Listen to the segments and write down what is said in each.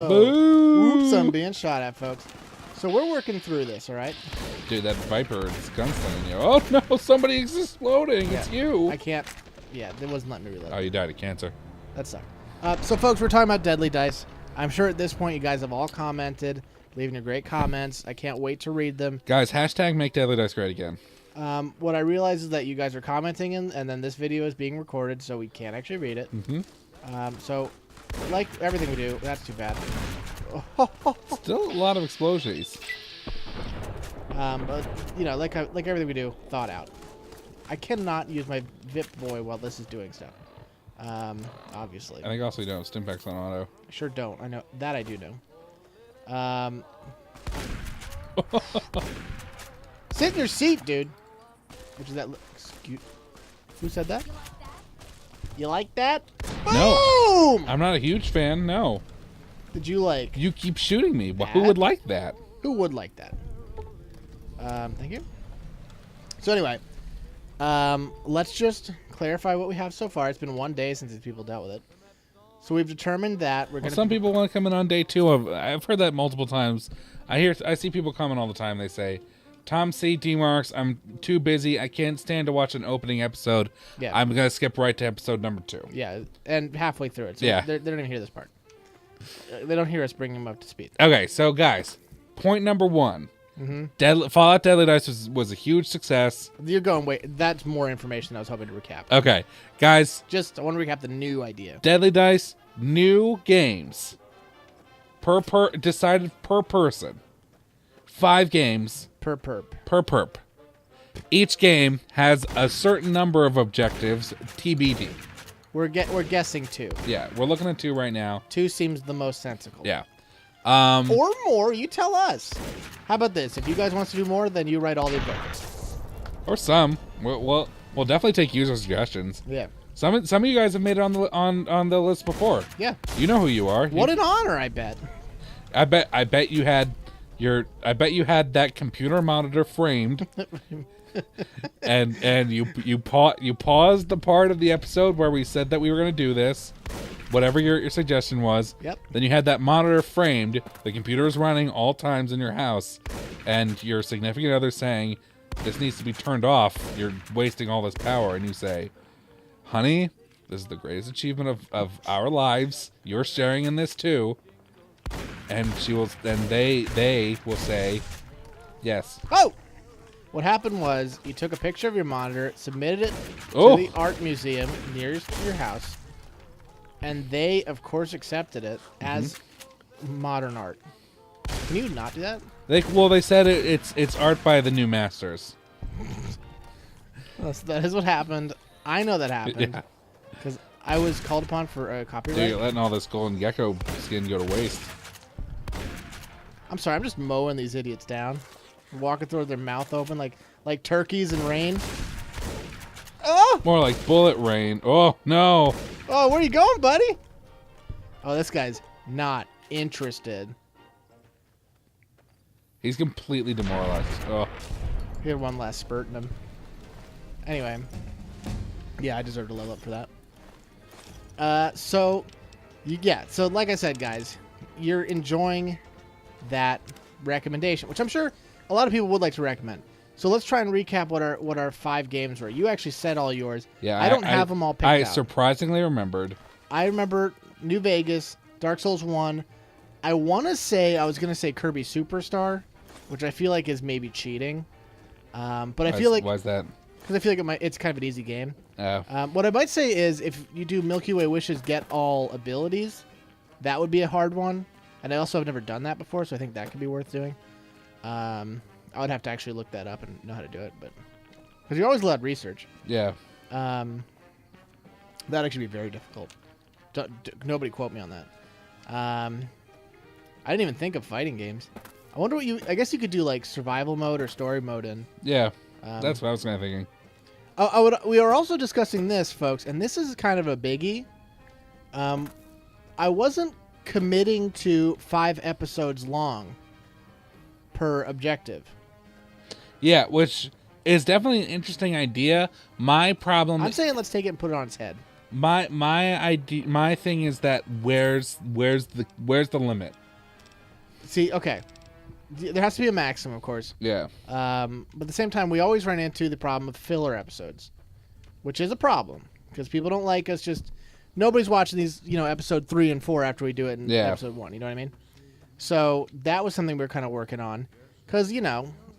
Boom! Oops, I'm being shot at, folks. So we're working through this, all right? Dude, that Viper is gunslinging you. Oh no, somebody's exploding. Yeah, It's you. I can't. Yeah, it wasn't letting me reload. Oh, you died of cancer. That sucked. So, folks, we're talking about Deadly Dice. I'm sure at this point you guys have all commented, leaving your great comments. I can't wait to read them. Guys, hashtag make Deadly Dice great again. What I realize is that you guys are commenting, and then this video is being recorded, so we can't actually read it. So, like everything we do, that's too bad. Still a lot of explosions. But you know, like everything we do, thought out. I cannot use my VIP boy while this is doing stuff. Obviously. I think also you don't have Stimpaks on auto. I sure don't. I know that I do know. Sit in your seat, dude. Which is that? Excuse. Who said that? You like that? No. Boom! I'm not a huge fan. No. Did you like? You keep shooting me. Well, who That? would like that? Who would like that? Thank you. So anyway, let's just clarify what we have so far. It's been 1 day since these people dealt with it. So we've determined that we're Well, going to... some people want to come in on day 2. I've heard that multiple times. I see people comment all the time. They say, Tom C. D-Marks, I'm too busy. I can't stand to watch an opening episode. Yeah. I'm going to skip right to episode number 2. Yeah, and halfway through it. So Yeah. they don't even hear this part. They don't hear us bring them up to speed. Okay, so guys, point number 1. Fallout Deadly Dice was a huge success. You're going, wait, that's more information I was hoping to recap. Okay, guys, I want to recap the new idea. Deadly Dice, new games. Decided per person. 5 games Per perp. per perp. Each game has a certain number of objectives, TBD. We're guessing 2. Yeah, we're looking at 2 right now. 2 seems the most sensical. Yeah. Or more, you tell us. How about this? If you guys want us to do more, then you write all the objectives. Or some. We'll definitely take user suggestions. Yeah. Some of you guys have made it on the list before. Yeah. You know who you are. What an honor, I bet. I bet you had that computer monitor framed. and you paused the part of the episode where we said that we were going to do this, whatever your suggestion was. Yep. Then you had that monitor framed, the computer is running all times in your house, and your significant other saying, this needs to be turned off, you're wasting all this power, and you say, honey, this is the greatest achievement of our lives, you're sharing in this too. And they will say, yes. Oh! What happened was you took a picture of your monitor, submitted it Oh. to the art museum nearest to your house, and they, of course, accepted it as modern art. Can you not do that? They said it's art by the new masters. That is what happened. I know that happened Yeah. because I was called upon for a copyright. Dude, you're letting all this golden gecko skin go to waste. I'm sorry, I'm just mowing these idiots down, walking through with their mouth open like turkeys in rain. Oh! More like bullet rain. Oh, no. Oh, where are you going, buddy? Oh, this guy's not interested. He's completely demoralized. Oh, He had one last spurt in him. Anyway. Yeah, I deserve to level up for that. So like I said, guys, you're enjoying that recommendation, which I'm sure a lot of people would like to recommend. So let's try and recap what our 5 games were. You actually said all yours. yeah. I don't have them all picked I out. surprisingly remembered. I remember New Vegas, Dark Souls 1. I was going to say Kirby Superstar, which I feel like is maybe cheating. But I feel like, Why's that? because I feel like it's kind of an easy game. Oh. What I might say is if you do Milky Way Wishes Get All Abilities, that would be a hard one. And I also have never done that before, so I think that could be worth doing. I would have to actually look that up and know how to do it, but because you're always allowed research. Yeah. That'd actually be very difficult. Nobody quote me on that. I didn't even think of fighting games. I wonder I guess you could do like survival mode or story mode in. Yeah. That's what I was kind of thinking. We are also discussing this, folks, and this is kind of a biggie. I wasn't committing to 5 episodes long per objective. Yeah, which is definitely an interesting idea. My problem... I'm saying let's take it and put it on its head. my thing is that where's the limit? See, okay, there has to be a maximum, of course. Yeah. But at the same time, we always run into the problem of filler episodes, which is a problem because people don't like us. Just nobody's watching these, episode 3 and 4 after we do it in episode 1. You know what I mean? So that was something we were kind of working on, because the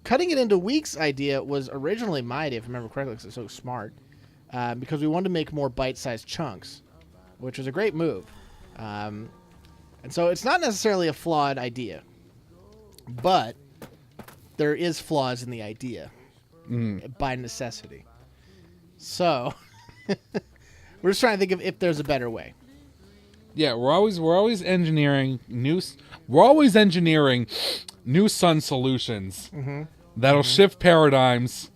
cutting it into weeks idea was originally my idea, if I remember correctly, because it's so smart. Because we wanted to make more bite-sized chunks, which was a great move. And so it's not necessarily a flawed idea, but there is flaws in the idea by necessity. So we're just trying to think of if there's a better way. Yeah, we're always engineering new Sun solutions that'll shift paradigms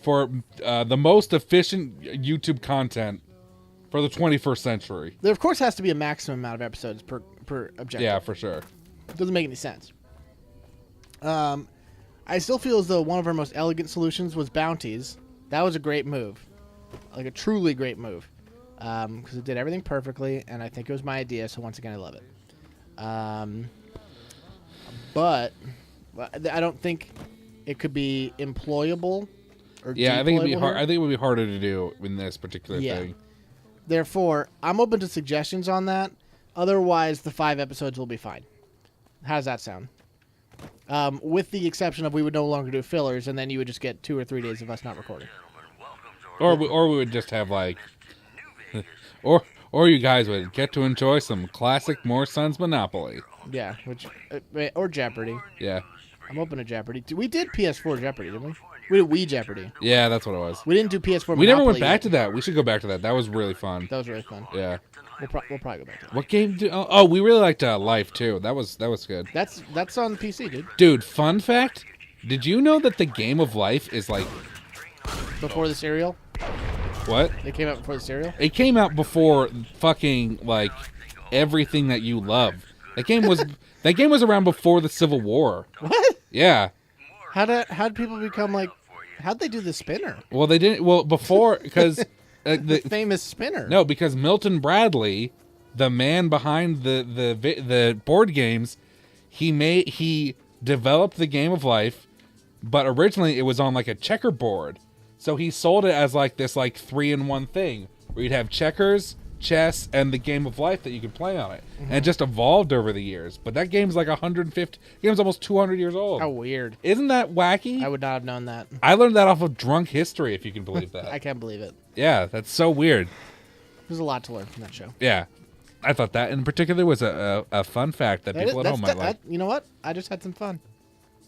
for the most efficient YouTube content for the 21st century. There, of course, has to be a maximum amount of episodes per objective. Yeah, for sure. It doesn't make any sense. I still feel as though one of our most elegant solutions was bounties. That was a great move. Like a truly great move. Because it did everything perfectly, and I think it was my idea, so once again, I love it. But I don't think it could be employable or Yeah, I think it'd be deployable hard. here. I think it would be harder to do in this particular Yeah. thing. Therefore, I'm open to suggestions on that. Otherwise, the 5 episodes will be fine. How does that sound? With the exception of we would no longer do fillers, and then you would just get 2 or 3 days of us not recording. Or we would just have like, or you guys would get to enjoy some classic More Sons Monopoly. Yeah, or Jeopardy. Yeah, I'm open to Jeopardy. We did PS4 Jeopardy, didn't we? We did Wii Jeopardy. yeah, that's what it was. We didn't do PS4 We never went Monopoly back yet. to that. We should go back to that. That was really fun. That was really fun. Yeah. We'll probably go back to that. What game? Oh, we really liked Life too. That was good. That's on PC, dude. Dude, fun fact: did you know that the game of life is like Before the cereal? what? They came out before the cereal? It came out before fucking like everything that you love. That game was around before the Civil War. What? Yeah. How'd people become like... How'd they do the spinner? Well, they didn't. Well, before because The famous spinner. no, because Milton Bradley, the man behind the board games, he developed the game of life, but originally it was on like a checkerboard. So he sold it as like this like 3-in-1 thing where you'd have checkers, chess, and the game of life that you could play on it. And it just evolved over the years. But that game's like 150. Game's almost 200 years old. How weird. Isn't that wacky? I would not have known that. I learned that off of Drunk History, if you can believe that. I can't believe it. Yeah, that's so weird. There's a lot to learn from that show. Yeah. I thought that in particular was a fun fact that people at home might like. You know what? I just had some fun.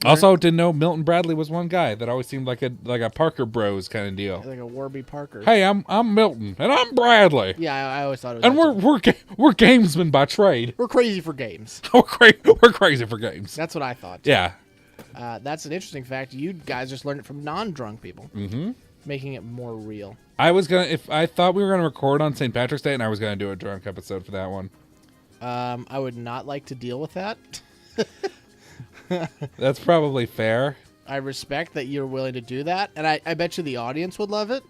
Also, didn't know Milton Bradley was one guy that always seemed like a Parker Bros kind of deal. Like a Warby Parker. Hey, I'm Milton and I'm Bradley, Yeah, I always thought it was. and that too. we're gamesmen by trade. We're crazy for games. We're crazy for games. That's what I thought. Yeah. That's an interesting fact. You guys just learned it from non-drunk people, making it more real. I thought we were gonna record on St. Patrick's Day, and I was gonna do a drunk episode for that one. I would not like to deal with that. That's probably fair. I respect that you're willing to do that, and I bet you the audience would love it.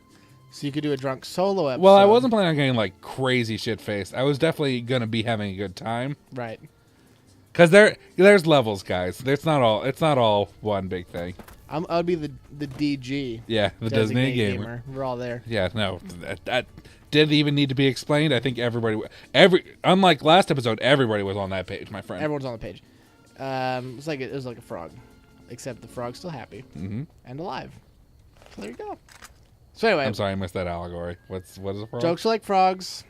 So you could do a drunk solo episode. Well, I wasn't planning on getting like crazy shit faced. I was definitely gonna be having a good time. Right. Cause there's levels, guys. It's not all one big thing. I would be the DG. Yeah, the Disney designate gamer. We're all there. Yeah, no, that didn't even need to be explained. I think unlike last episode, everybody was on that page, my friend. Everyone's on the page. It was like a frog, except the frog's still happy and alive. So there you go. So anyway, I'm sorry, I missed that allegory. What is a frog? jokes are like frogs.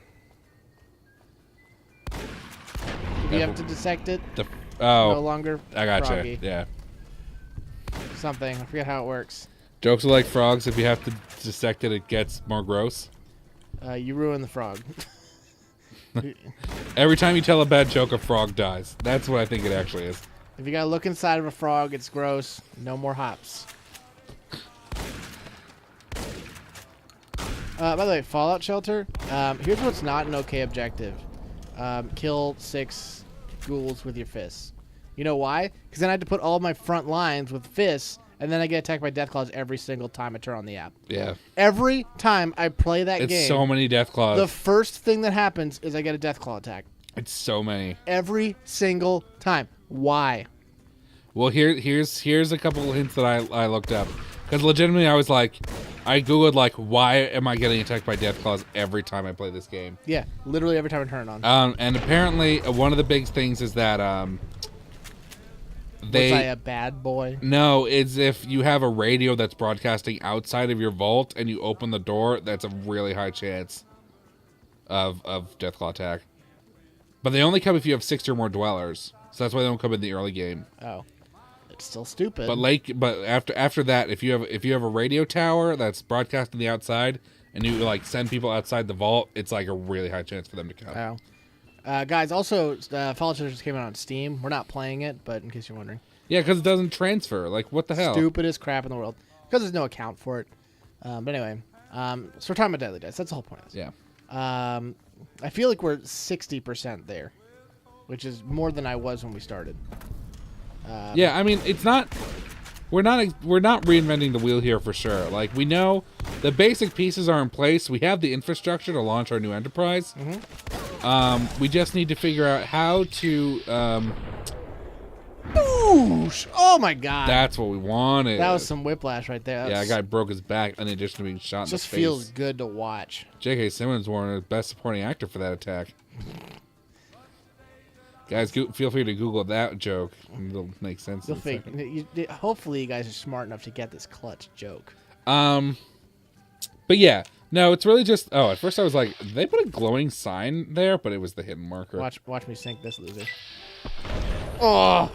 If you have to dissect it, no Oh, longer I gotcha. froggy. Yeah, Something. I forget how it works. jokes are like frogs. If you have to dissect it, it gets more gross. You ruin the frog. Every time you tell a bad joke, a frog dies. That's what I think it actually is. If you gotta look inside of a frog, it's gross. No more hops. By the way, Fallout Shelter. Here's what's not an okay objective. Kill 6 ghouls with your fists. You know why? Because then I had to put all my front lines with fists and then I get attacked by Deathclaws every single time I turn on the app. Yeah. Every time I play that It's game, so many Deathclaws. the first thing that happens is I get a Deathclaw attack. It's so many. Every single time. Why? Well, here's a couple of hints that I looked up. Because legitimately, I was like, I googled like, why am I getting attacked by Deathclaws every time I play this game? Yeah, literally every time I turn it on. And apparently, one of the big things is that Was I a bad boy? No, it's if you have a radio that's broadcasting outside of your vault and you open the door, that's a really high chance of Deathclaw attack. But they only come if you have 60 or more dwellers, so that's why they don't come in the early game. Oh, it's still stupid. But after that, if you have a radio tower that's broadcasting the outside and you like send people outside the vault, it's like a really high chance for them to come. Oh. Guys, also, Fallout Shelter just came out on Steam. We're not playing it, but in case you're wondering. Yeah, because it doesn't transfer. Like, what the hell? Stupidest crap in the world. Because there's no account for it. But anyway, so we're talking about Deadly Dice. That's the whole point of this. Yeah. I feel like we're 60% there, which is more than I was when we started. Yeah, I mean, it's not. We're not reinventing the wheel here for sure. Like, we know the basic pieces are in place. We have the infrastructure to launch our new enterprise. Mm-hmm. We just need to figure out how to. Boosh! Oh my god! That's what we wanted. That was some whiplash right there. Yeah, a guy broke his back in addition to being shot in the face. Just feels good to watch. J.K. Simmons won Best Supporting Actor for that attack. Guys, feel free to Google that joke. It'll make sense. Hopefully, you guys are smart enough to get this clutch joke. But yeah, no, it's really just. Oh, at first I was like, they put a glowing sign there, but it was the hidden marker. Watch me sink this loser. Oh,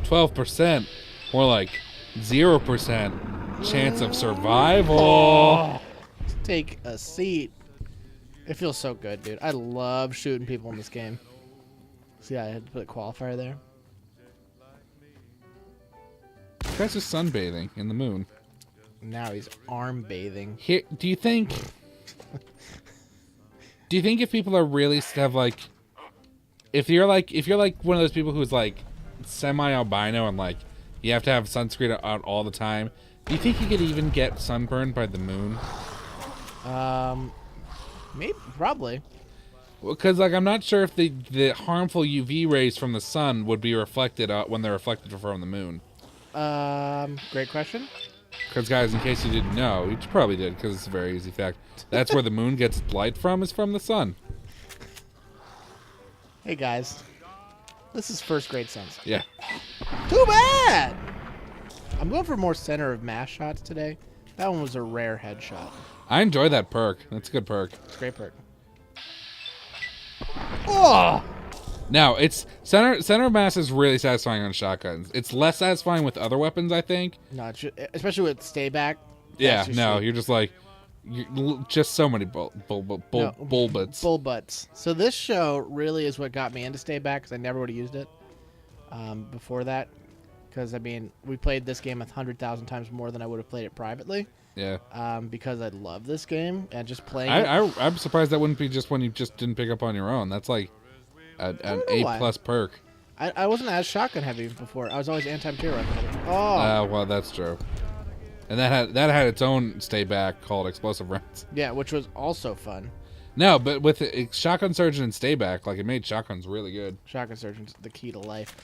12%, more like 0% chance of survival. Oh. Take a seat. It feels so good, dude. I love shooting people in this game. See, I had to put a qualifier there. This guy's just sunbathing in the moon. Now he's arm bathing. Here, do you think if people are really have like, if you're like one of those people who's like semi-albino and like you have to have sunscreen out all the time, do you think you could even get sunburned by the moon? Maybe, probably. Because like I'm not sure if the harmful UV rays from the sun would be reflected when they're reflected from the moon. Great question. Because guys, in case you didn't know, you probably did because it's a very easy fact. That's where the moon gets light from, is from the sun. Hey guys, this is first grade sense. Yeah. Too bad. I'm going for more center of mass shots today. That one was a rare headshot. I enjoy that perk. That's a good perk. It's a great perk. Oh! Now, it's center of mass is really satisfying on shotguns. It's less satisfying with other weapons, I think. No, especially with stay back. Yeah, no, you're just like, just so many bull butts. Bull butts. So this show really is what got me into stay back because I never would have used it before that. Because I mean, we played this game 100,000 times more than I would have played it privately. Yeah. Because I love this game and just playing. I'm surprised that wouldn't be just when you just didn't pick up on your own. That's like an A+ perk. I wasn't as shotgun heavy before. I was always anti-material heavy. Oh. Well, that's true. And that had its own stay back called explosive rounds. Yeah, which was also fun. No, but with shotgun surgeon and stay back, like it made shotguns really good. Shotgun surgeon's the key to life.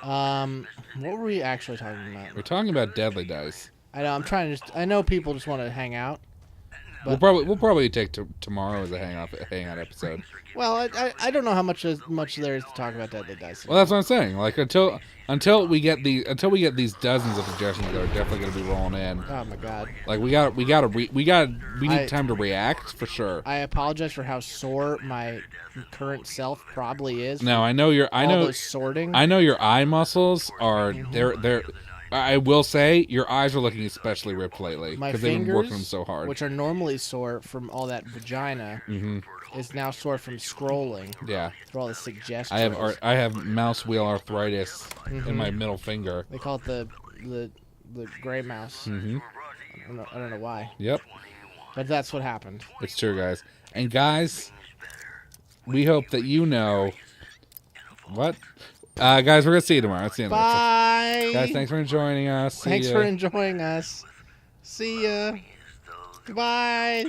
What were we actually talking about? We're talking about Deadly Dice. I know. I'm trying to I know people just want to hang out. We'll probably take tomorrow as a hangout episode. Well, I don't know how much there is to talk about Deadly Dice. Well, that's what I'm saying. Like until we get these dozens of suggestions that are definitely going to be rolling in. Oh my god. Like we need time to react for sure. I apologize for how sore my current self probably is. No, I know those sorting. I know your eye muscles are they're. I will say your eyes are looking especially ripped lately My because they've been working fingers, them so hard. which are normally sore from all that vagina, is now sore from scrolling. Yeah. For all the suggestions. I have mouse wheel arthritis in my middle finger. They call it the gray mouse. Mm-hmm. I don't know why. Yep. But that's what happened. It's true, guys. And guys, we hope that you know what Guys, we're gonna see you tomorrow. That's the end of it. Bye. Guys, thanks for joining us. See Thanks ya. for enjoying us. See ya. Goodbye.